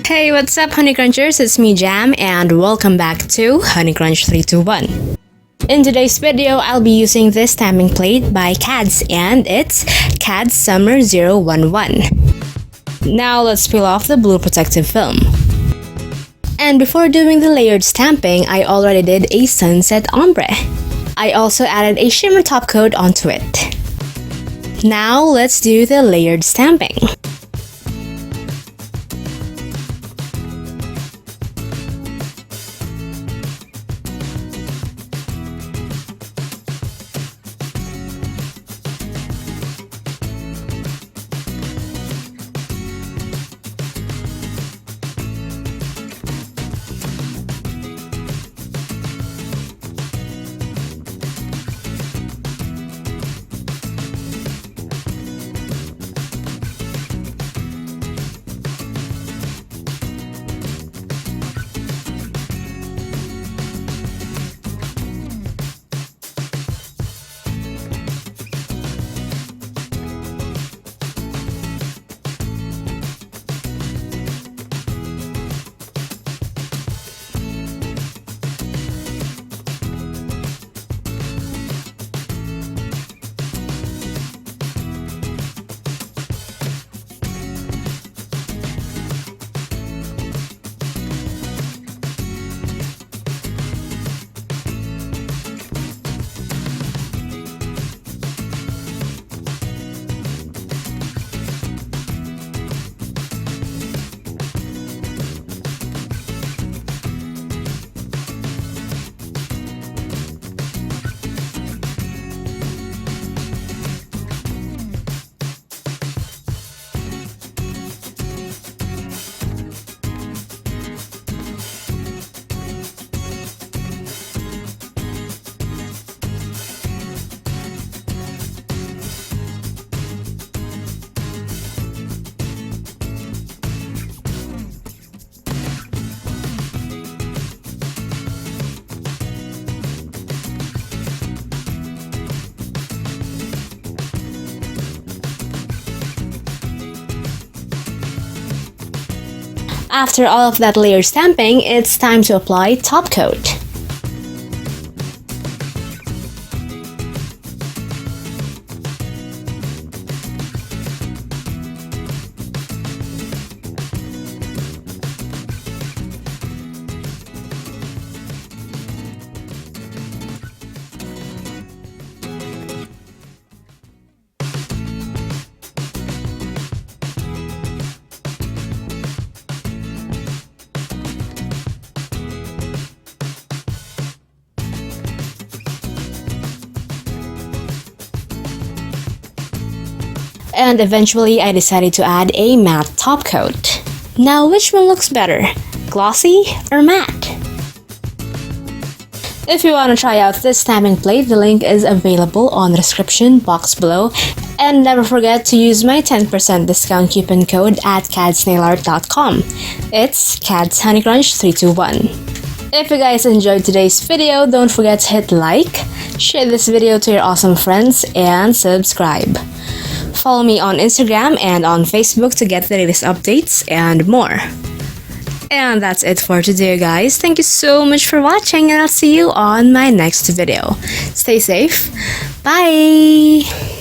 Hey, what's up, honeycrunchers? It's me, Jam, and welcome back to honeycrunch321. In today's video, I'll be using this stamping plate by KADS, and it's KADS Summer 011. Now let's peel off the blue protective film. And before doing the layered stamping, I already did a sunset ombre. I also added a shimmer top coat onto it. Now let's do the layered stamping. After all of that layer stamping, it's time to apply top coat. And eventually I decided to add a matte top coat. Now which one looks better, glossy or matte? If you want to try out this stamping plate, the link is available on the description box below. And never forget to use my 10% discount coupon code at kadsnailart.com. It's KADS honeycrunch321. If you guys enjoyed today's video, don't forget to hit like, share this video to your awesome friends, and subscribe. Follow me on Instagram and on Facebook to get the latest updates and more. And that's it for today, guys. Thank you so much for watching, and I'll see you on my next video. Stay safe. Bye!